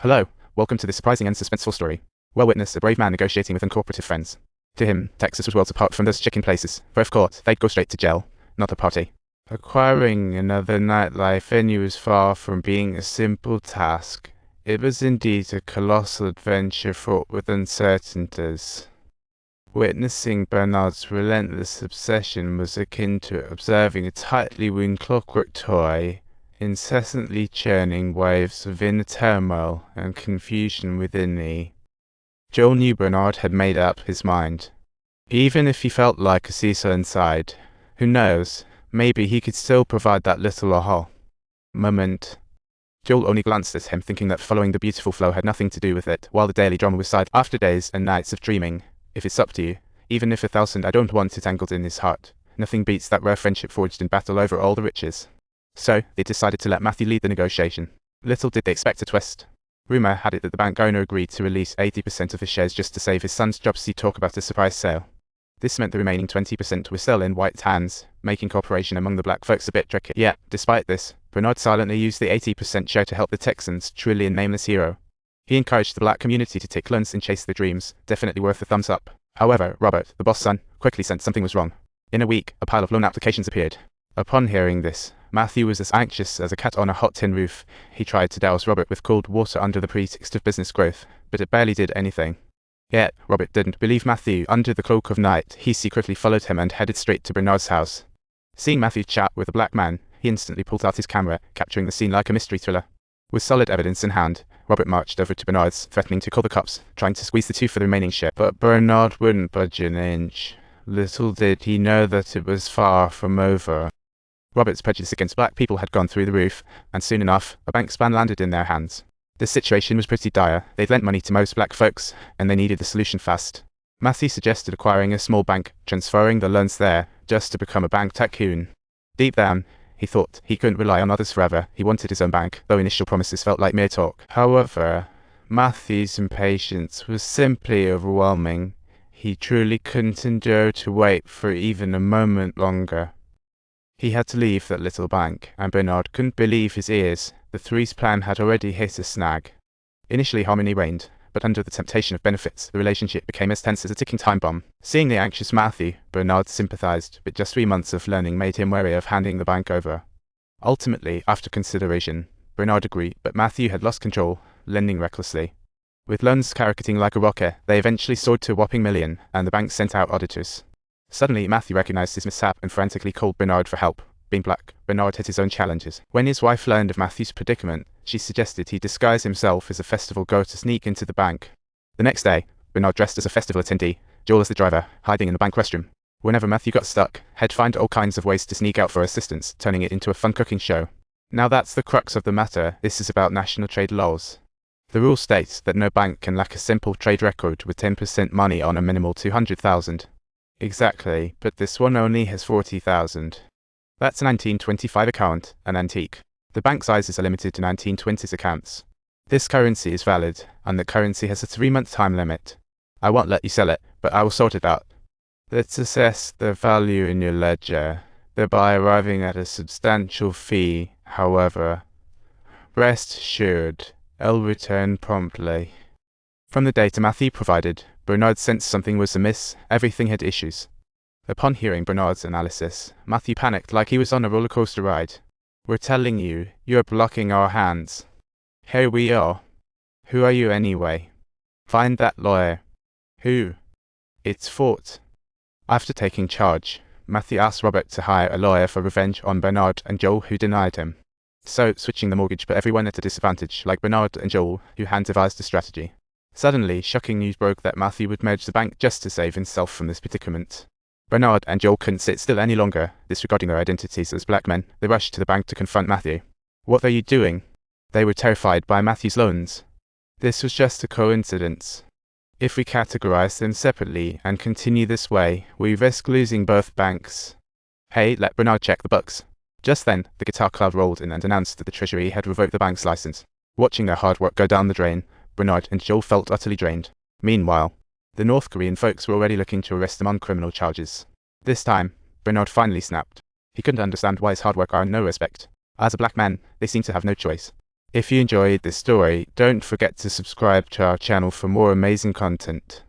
Hello, welcome to this surprising and suspenseful story. Well, witness a brave man negotiating with uncooperative friends. To him, Texas was worlds apart from those chicken places, for if caught, they'd go straight to jail, not a party. Acquiring another nightlife venue was far from being a simple task. It was indeed a colossal adventure fraught with uncertainties. Witnessing Bernard's relentless obsession was akin to observing a tightly wound clockwork toy incessantly churning waves of inner turmoil and confusion within me. Joel knew Bernard had made up his mind. Even if he felt like a seesaw inside, who knows, maybe he could still provide that little aha moment. Joel only glanced at him, thinking that following the beautiful flow had nothing to do with it, while the daily drama was sighed after days and nights of dreaming. If it's up to you, even if 1,000 I don't want it angled in his heart, nothing beats that rare friendship forged in battle over all the riches. So, they decided to let Matthew lead the negotiation. Little did they expect a twist. Rumor had it that the bank owner agreed to release 80% of his shares just to save his son's job. See talk about a surprise sale. This meant the remaining 20% were still in white hands, making cooperation among the black folks a bit tricky. Yet, despite this, Bernard silently used the 80% share to help the Texans truly a nameless hero. He encouraged the black community to take loans and chase their dreams, definitely worth a thumbs up. However, Robert, the boss' son, quickly sensed something was wrong. In a week, a pile of loan applications appeared. Upon hearing this, Matthew was as anxious as a cat on a hot tin roof. He tried to douse Robert with cold water under the pretext of business growth, but it barely did anything. Yet, Robert didn't believe Matthew. Under the cloak of night, he secretly followed him and headed straight to Bernard's house. Seeing Matthew chat with a black man, he instantly pulled out his camera, capturing the scene like a mystery thriller. With solid evidence in hand, Robert marched over to Bernard's, threatening to call the cops, trying to squeeze the two for the remaining share. But Bernard wouldn't budge an inch. Little did he know that it was far from over. Robert's prejudice against black people had gone through the roof, and soon enough, a bank's ban landed in their hands. The situation was pretty dire. They'd lent money to most black folks, and they needed the solution fast. Matthew suggested acquiring a small bank, transferring the loans there, just to become a bank tycoon. Deep down, he thought he couldn't rely on others forever. He wanted his own bank, though initial promises felt like mere talk. However, Matthew's impatience was simply overwhelming. He truly couldn't endure to wait for even a moment longer. He had to leave that little bank, and Bernard couldn't believe his ears. The three's plan had already hit a snag. Initially harmony reigned, but under the temptation of benefits, the relationship became as tense as a ticking time bomb. Seeing the anxious Matthew, Bernard sympathized, but just 3 months of learning made him wary of handing the bank over. Ultimately, after consideration, Bernard agreed, but Matthew had lost control, lending recklessly. With loans skyrocketing like a rocket, they eventually soared to a whopping $1 million, and the bank sent out auditors. Suddenly, Matthew recognized his mishap and frantically called Bernard for help. Being black, Bernard had his own challenges. When his wife learned of Matthew's predicament, she suggested he disguise himself as a festival goer to sneak into the bank. The next day, Bernard dressed as a festival attendee, Joel as the driver, hiding in the bank restroom. Whenever Matthew got stuck, he'd find all kinds of ways to sneak out for assistance, turning it into a fun cooking show. Now that's the crux of the matter. This is about national trade laws. The rule states that no bank can lack a simple trade record with 10% money on a minimal $200,000. Exactly, but this one only has $40,000. That's a 1925 account, an antique. The bank sizes are limited to 1920s accounts. This currency is valid, and the currency has a 3-month time limit. I won't let you sell it, but I will sort it out. Let's assess the value in your ledger, thereby arriving at a substantial fee. However, rest assured, I'll return promptly. From the data Matthew provided, Bernard sensed something was amiss. Everything had issues. Upon hearing Bernard's analysis, Matthew panicked like he was on a roller coaster ride. We're telling you, you're blocking our hands. Here we are. Who are you anyway? Find that lawyer. Who? It's Fort. After taking charge, Matthew asked Robert to hire a lawyer for revenge on Bernard and Joel, who denied him. So, switching the mortgage put everyone at a disadvantage, like Bernard and Joel, who had devised a strategy. Suddenly, shocking news broke that Matthew would merge the bank just to save himself from this predicament. Bernard and Joel couldn't sit still any longer. Disregarding their identities as black men, they rushed to the bank to confront Matthew. What are you doing? They were terrified by Matthew's loans. This was just a coincidence. If we categorize them separately and continue this way, we risk losing both banks. Hey, let Bernard check the books. Just then, the guitar cloud rolled in and announced that the Treasury had revoked the bank's license. Watching their hard work go down the drain, Bernard and Joel felt utterly drained. Meanwhile, the North Korean folks were already looking to arrest them on criminal charges. This time, Bernard finally snapped. He couldn't understand why his hard work earned no respect. As a black man, they seemed to have no choice. If you enjoyed this story, don't forget to subscribe to our channel for more amazing content.